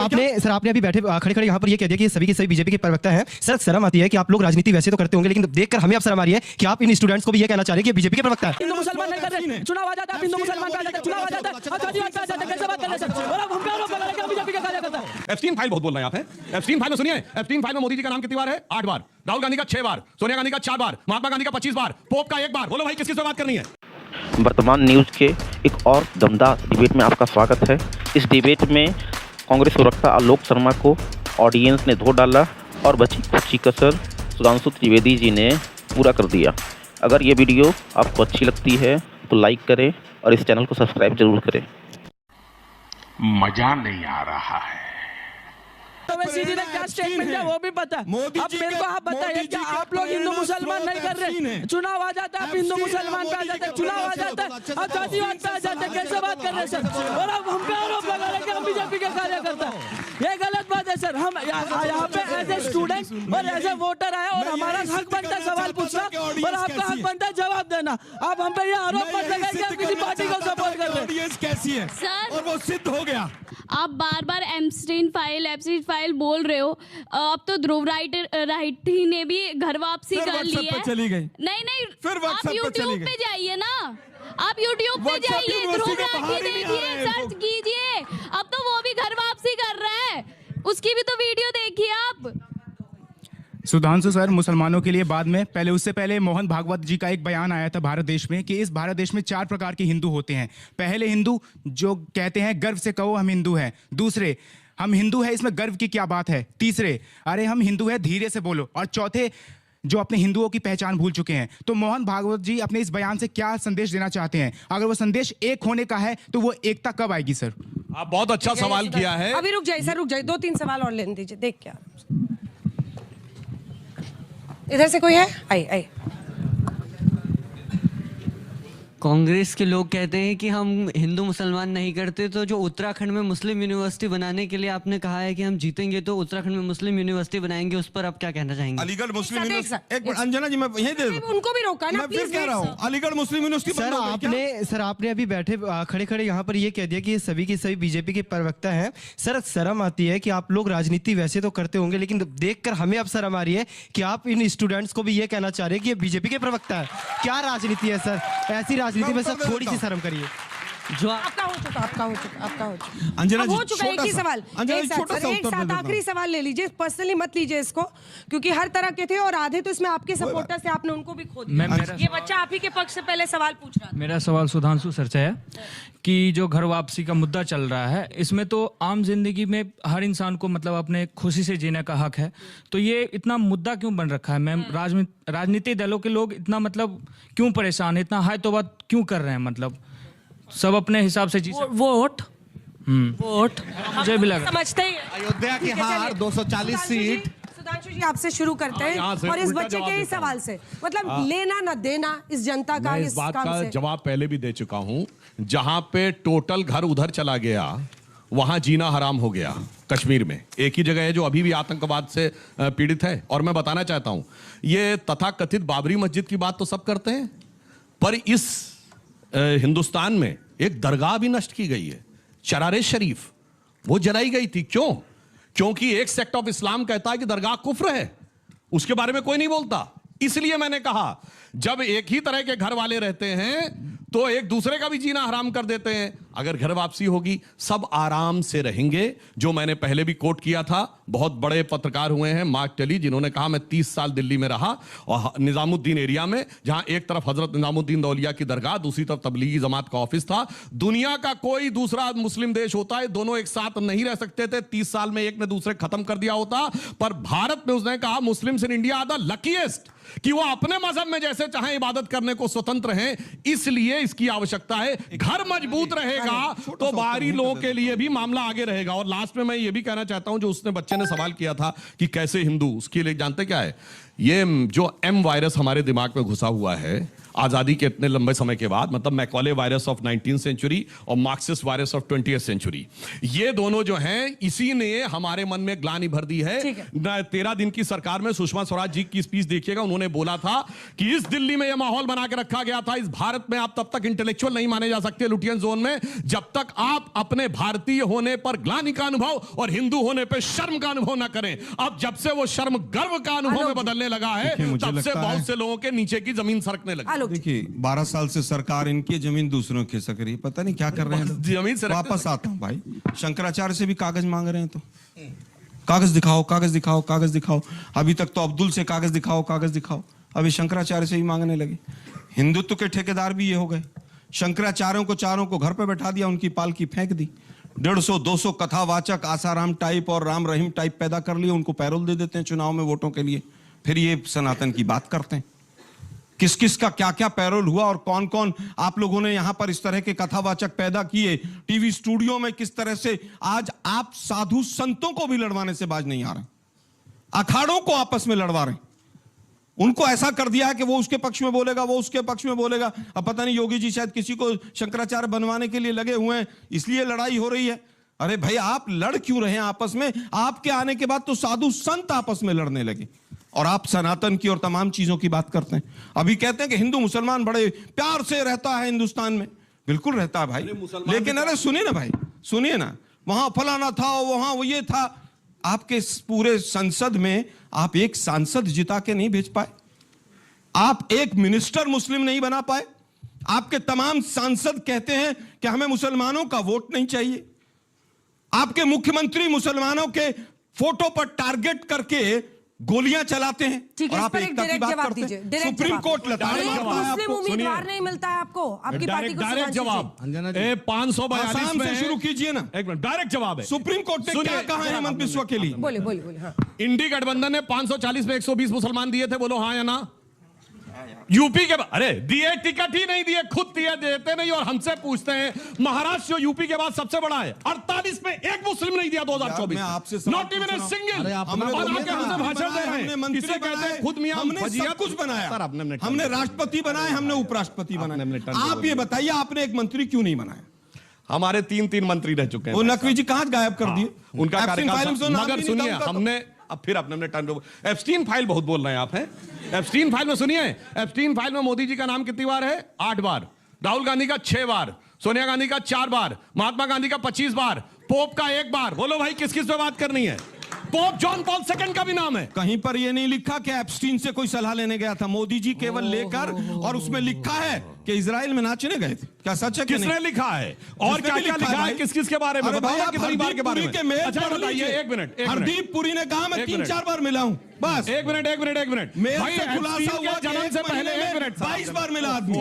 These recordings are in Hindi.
आपने अभी बैठे खड़े खड़े यहाँ पर ये कह दिया कि सभी के सभी बीजेपी के प्रवक्ता हैं। सर शर्म आती है कि आप लोग राजनीति वैसे तो करते होंगे, लेकिन देखकर हमें अब शर्म आ रही है कि आप इन स्टूडेंट्स को भी ये कहना चाह रहे हैं कि बीजेपी के प्रवक्ता है। हिंदू मुसलमान नहीं कर रहे, चुनाव आ जाता है, हिंदू मुसलमान का चुनाव आ जाता है, आतंकवाद आ जाता है, कैसे बात कर रहे हैं सर? और अब हम क्या आरोप लगा रहे हैं कि बीजेपी का कार्यकर्ता है? एप्स्टीन फाइल बहुत बोल रहे हैं आप हैं। एप्स्टीन फाइल में सुनिए, एप्स्टीन फाइल में मोदी जी का नाम कितनी बार है? 8 बार, राहुल गांधी का 6 बार, सोनिया गांधी का 4 बार, महात्मा गांधी का 25 बार, पोप का 1 बार। बोलो भाई किस-किस पे बात करनी है? वर्तमान न्यूज़ के एक और दमदार डिबेट में आपका स्वागत है। इस डिबेट में कांग्रेस प्रवक्ता आलोक शर्मा को ऑडियंस ने धो डाला और बची कुछ कसर सुधांशु त्रिवेदी जी ने पूरा कर दिया। अगर ये वीडियो आपको अच्छी लगती है तो लाइक करें और इस चैनल को सब्सक्राइब जरूर करें। मजा नहीं आ रहा है। तो वैसे जी ने क्या स्टेटमेंट दिया वो भी पता है। अब मेरे को आप बताइए क्या आप लोग हिंदू मुसलमान नहीं कर रहे? चुनाव आ जाता है, हिंदू मुसलमान पे आ जाते हैं, चुनाव आ जाता है, आतंकवाद पे आ जाते हैं, कैसे बात कर रहे हैं सर? और अब हम पे आरोप लगा रहे हैं कि हम बीजेपी के कार्यकर्ता हैं। ये गलत बात है सर। हम यहाँ पे एज ए स्टूडेंट और एज ए वोटर आए और हमारा हक बनता है सवाल पूछना और आपका हक बनता है जवाब देना। आप हम पे ये आरोप मत लगाइए कि आप किसी पार्टी को सपोर्ट कर रहे हैं। कैसी है सर? और वो सिद्ध हो गया। आप बार बार एप्स्टीन फाइल बोल रहे हो। अब तो ध्रुव राठी ने भी घर वापसी कर ली है। चली गई। नहीं फिर आप यूट्यूब पे जाइए ना, आप यूट्यूब पे जाइए, ध्रुव राठी देखिए, सर्च कीजिए। अब तो वो भी घर वापसी कर रहा है, उसकी भी तो वीडियो देखिए आप। सुधांशु सर, मुसलमानों के लिए बाद में, पहले उससे पहले मोहन भागवत जी का एक बयान आया था भारत देश में कि इस भारत देश में 4 प्रकार के हिंदू होते हैं। पहले हिंदू जो कहते हैं गर्व से कहो हम हिंदू हैं। दूसरे, हम हिंदू हैं इसमें गर्व की क्या बात है। तीसरे, अरे हम हिंदू हैं धीरे से बोलो। और चौथे, जो अपने हिंदुओं की पहचान भूल चुके हैं। तो मोहन भागवत जी अपने इस बयान से क्या संदेश देना चाहते हैं? अगर वो संदेश एक होने का है तो वो एकता कब आएगी सर? आप बहुत अच्छा सवाल किया है। अभी रुक जाइए सर, रुक जाइए, 2-3 सवाल और लेने दीजिए। देख क्या इधर से कोई है? आई कांग्रेस के लोग कहते हैं कि हम हिंदू मुसलमान नहीं करते, तो जो उत्तराखंड में मुस्लिम यूनिवर्सिटी बनाने के लिए आपने कहा है कि हम जीतेंगे तो उत्तराखंड में मुस्लिम यूनिवर्सिटी बनाएंगे, उस पर आप क्या कहना चाहेंगे? अलीगढ़ मुस्लिम यूनिवर्सिटी, एक मिनट अंजना जी मैं यहीं दे दूं। उनको भी रोका ना, मैं फिर कह रहा हूं अलीगढ़ मुस्लिम यूनिवर्सिटी सर आपने अभी बैठे खड़े खड़े यहाँ पर ये कह दिया कि सभी के सभी बीजेपी के प्रवक्ता हैं। सर शर्म आती है कि आप लोग राजनीति वैसे तो करते होंगे, लेकिन देखकर हमें अब शर्म आ रही है कि आप इन स्टूडेंट्स को भी ये कहना चाह रहे हैं कि ये बीजेपी के प्रवक्ता है। क्या राजनीति है सर? ऐसी राजनीति में सर थोड़ी सी शर्म करिए। जो आपका हो चुका अंजना जी, हो चुका। एक ही सवाल, एक साथ आखिरी सवाल ले लीजिए, पर्सनली मत लीजिए इसको, क्योंकि हर तरह के थे और आधे तो इसमें आपके सपोर्टर्स थे, आपने उनको भी खो दिया। ये बच्चा आप ही के पक्ष से पहले सवाल पूछ रहा था। मेरा सवाल सुधांशु सर से है कि जो घर वापसी का मुद्दा चल रहा है, इसमें तो आम जिंदगी में हर इंसान को मतलब अपने खुशी से जीने का हक है, तो ये इतना मुद्दा क्यों बन रखा है मैम? राजनीतिक दलों के लोग इतना मतलब क्यों परेशान है, इतना हाय तौबा क्यों कर रहे हैं? मतलब सब अपने हिसाब से जी वोट मुझे भी लगा समझते हैं। अयोध्या की हार 240 सीट। सुधांशु जी आपसे शुरू करते हैं और इस बच्चे के ही सवाल से, मतलब लेना न देना इस जनता का इस बात का जवाब पहले भी दे चुका हूं। जहां पे टोटल घर उधर चला गया वहां जीना हराम हो गया। कश्मीर में एक ही जगह है जो अभी भी आतंकवाद से पीड़ित है। और मैं बताना चाहता हूं, ये तथाकथित बाबरी मस्जिद की बात तो सब करते हैं, पर इस हिंदुस्तान में एक दरगाह भी नष्ट की गई है, शरारे शरीफ, वो जलाई गई थी। क्यों? क्योंकि एक सेक्ट ऑफ इस्लाम कहता है कि दरगाह कुफ्र है, उसके बारे में कोई नहीं बोलता। इसलिए मैंने कहा जब एक ही तरह के घर वाले रहते हैं तो एक दूसरे का भी जीना हराम कर देते हैं। अगर घर वापसी होगी सब आराम से रहेंगे। जो मैंने पहले भी कोट किया था, बहुत बड़े पत्रकार हुए हैं मार्क टेली, जिन्होंने कहा मैं 30 साल दिल्ली में रहा और निजामुद्दीन एरिया में, जहां एक तरफ हजरत निजामुद्दीन दौलिया की दरगाह, दूसरी तरफ तबलीगी जमात का ऑफिस था। दुनिया का कोई दूसरा मुस्लिम देश होता है, दोनों एक साथ नहीं रह सकते थे, 30 साल में एक ने दूसरे खत्म कर दिया होता। पर भारत में उसने कहा Muslims in India are the luckiest, कि वो अपने मजहब में जैसे चाहे इबादत करने को स्वतंत्र हैं। इसलिए इसकी आवश्यकता है। घर मजबूत रहेगा तो बाहरी लोगों के लिए भी मामला आगे रहेगा। और लास्ट में मैं ये भी कहना चाहता हूं, जो उसने बच्चे ने सवाल किया था कि कैसे हिंदू, उसके लिए जानते क्या है? ये जो एम वायरस हमारे दिमाग में घुसा हुआ है, आजादी के इतने लंबे समय के बाद, मतलब Macaulay virus of 19th century और Marxist virus of 20th century, ये दोनों जो हैं, इसी ने हमारे मन में ग्लानि भर दी है। 13 दिन की सरकार में सुषमा स्वराज जी की स्पीच देखिएगा, उन्होंने बोला था कि इस दिल्ली में यह माहौल बना के रखा गया था, इस भारत में आप तब तक इंटेलेक्चुअल नहीं माने जा सकते लुटियन जोन में, जब तक आप अपने भारतीय होने पर ग्लानि का अनुभव और हिंदू होने पर शर्म का अनुभव ना करें। अब जब से वो शर्म गर्व का अनुभव में बदलने लगा है, तब से बहुत से लोगों के नीचे की जमीन सरकने लगी। देखिए 12 साल से सरकार इनकी जमीन दूसरों की खिसक रही है, पता नहीं क्या कर रहे हैं। जमीन से वापस आता हूं भाई, शंकराचार्य से भी कागज मांग रहे हैं, तो कागज दिखाओ, कागज दिखाओ, कागज दिखाओ। अभी तक तो अब्दुल से कागज दिखाओ, कागज दिखाओ, अभी शंकराचार्य से भी मांगने लगे। हिंदुत्व के ठेकेदार भी ये हो गए, शंकराचार्यों को चारों को घर पे बैठा दिया, उनकी पालकी फेंक दी। 150-200 कथावाचक आसाराम टाइप और राम रहीम टाइप पैदा कर लिए, उनको पैरोल दे देते हैं चुनाव में वोटों के लिए, फिर ये सनातन की बात करते हैं। किस किस का क्या क्या पैरोल हुआ और कौन कौन आप लोगों ने यहां पर इस तरह के कथावाचक पैदा किए, टीवी स्टूडियो में किस तरह से आज आप साधु संतों को भी लड़वाने से बाज नहीं आ रहे, अखाड़ों को आपस में लड़वा रहे हैं। उनको ऐसा कर दिया है कि वो उसके पक्ष में बोलेगा, वो उसके पक्ष में बोलेगा। अब पता नहीं योगी जी शायद किसी को शंकराचार्य बनवाने के लिए लगे हुए हैं, इसलिए लड़ाई हो रही है। अरे भाई आप लड़ क्यों रहे हैं आपस में? आपके आने के बाद तो साधु संत आपस में लड़ने लगे और आप सनातन की और तमाम चीजों की बात करते हैं। अभी कहते हैं कि हिंदू मुसलमान बड़े प्यार से रहता है हिंदुस्तान में, बिल्कुल रहता है भाई, लेकिन अरे सुनिए ना भाई, सुनिए ना, वहां फलाना था, वहां वो ये था। आपके पूरे संसद में आप एक सांसद जिता के नहीं भेज पाए, आप एक मिनिस्टर मुस्लिम नहीं बना पाए। आपके तमाम सांसद कहते हैं कि हमें मुसलमानों का वोट नहीं चाहिए। आपके मुख्यमंत्री मुसलमानों के फोटो पर टारगेट करके गोलियां चलाते हैं। ठीक है, और इस आप पर एक एकता की डायरेक्ट बात जवाब करते हैं। दीजिए, डायरेक्ट सुप्रीम जवाब। कोर्ट लताड़ एक मारता है मुस्लिम आपको। उम्मीदवार नहीं मिलता है आपको, आपकी पार्टी को डायरेक्ट जवाब, अंजना जी। 542 आसाम में से शुरू कीजिए ना, एक मिनट, डायरेक्ट जवाब है। सुप्रीम कोर्ट ने क्या कहा है हेमंत बिस्वा के लिए? बोले बोले बोले। हाँ। इंडी गठबंधन ने 540 में 120 मुसलमान दिए थे, बोलो हाँ या ना? यूपी के अरे दिए, टिकट ही नहीं दिए, खुद दिए, देते नहीं और हमसे पूछते हैं। महाराष्ट्र जो यूपी के बाद सबसे बड़ा है, 48 में एक मुस्लिम नहीं दिया 2024 मैं आपसे नॉट इवन ए सिंगल। भाषण दे रहे हैं, मंत्री किसे कहते हैं खुद मियां हमने फजीहत। सब कुछ बनाया, सर, हमने राष्ट्रपति बनाए, हमने उपराष्ट्रपति बनाए। आप ये बताइए आपने एक मंत्री क्यों नहीं बनाया? हमारे 3 मंत्री रह चुके हैं। वो नकवी जी कहां गायब कर दिए? उनका कार्यकाल, मगर सुनिए, हमने हमने अब फिर अपने टर्न एप्स्टीन फाइल बहुत बोल रहे हैं आप, हैं एप्स्टीन फाइल में। सुनिए, एप्स्टीन फाइल में मोदी जी का नाम कितनी बार है? 8 बार, राहुल गांधी का 6 बार, सोनिया गांधी का 4 बार, महात्मा गांधी का 25 बार, पोप का 1 बार। बोलो भाई किस किस पे बात करनी है? पोप जॉन पॉल II का भी नाम है। कहीं पर यह नहीं लिखा कि एप्स्टीन से कोई सलाह लेने गया था, मोदी जी केवल लेकर, और उसमें लिखा है कि इजराइल में नाचने गए थे। क्या सच है? किसने लिखा है और क्या क्या लिखा है? किस किस के बारे में बताइए, कितनी बार के बारे में? अच्छा बताइए, एक मिनट। हरदीप पुरी ने कहा मैं 3-4 बार मिला हूं, बस। एक मिनट मेरे से खुलासा हुआ जन्म से पहले 1 मिनट 22 बार मिला आदमी।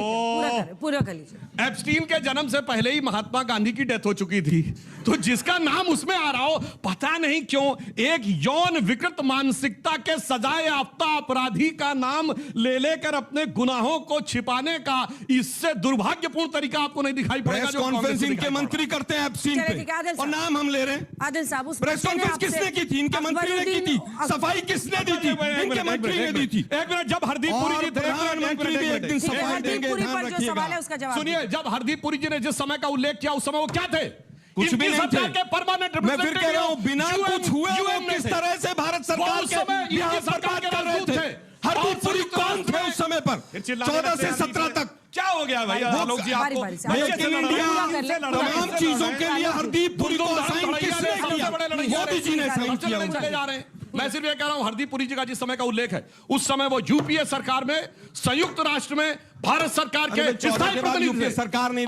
पूरा कर लीजिए। एप्स्टीन के जन्म से पहले ही महात्मा गांधी की डेथ हो चुकी थी, तो जिसका नाम उसमें आ रहा हो, पता नहीं क्यों एक यौन विकृत मानसिकता के सजाए याफ्ता अपराधी का नाम ले लेकर अपने गुनाहों को छिपाने का इससे दुर्भाग्यपूर्ण तरीका आपको नहीं दिखाई पड़ेगा? प्रेस कॉन्फ्रेंस इनके मंत्री करते हैं एप्स्टीन पे, और नाम हम ले रहे हैं। आदिल साहब, उस प्रेस कॉन्फ्रेंस किसने की थी? इनके मंत्री ने की थी। सफाई किसने दी थी? इनके मंत्री ने दी थी। एक मिनट, जब हरदीप पुरी जी थे, प्रधानमंत्री भी एक दिन सफाई देंगे, ध्यान रखिएगा। सुनिए, जब हरदीप पुरी जी ने जिस समय का उल्लेख किया, उस समय वो क्या थे? कुछ भी नहीं थे। परमानेंट मैं फिर कह रहा हूं, बिना कुछ हुए वो किस तरह से भारत सरकार के बिहार सरकार कर रहे थे? हरदीप पुरी कौन थे उस समय पर? 14 से 17 तक क्या हो गया भैया? लोग जी आपको मेक इन इंडिया तमाम चीजों के लिए हरदीप पुरी को साइन किसने किया? मोदी जी ने साइन किया। चले जा रहे हैं। मैं सिर्फ ये कह रहा हूं, हरदीप पुरी जी का जिस समय का उल्लेख है, उस समय वो यूपीए सरकार में, संयुक्त राष्ट्र में भारत सरकार के स्थायी प्रतिनिधि थे। सरकार नहीं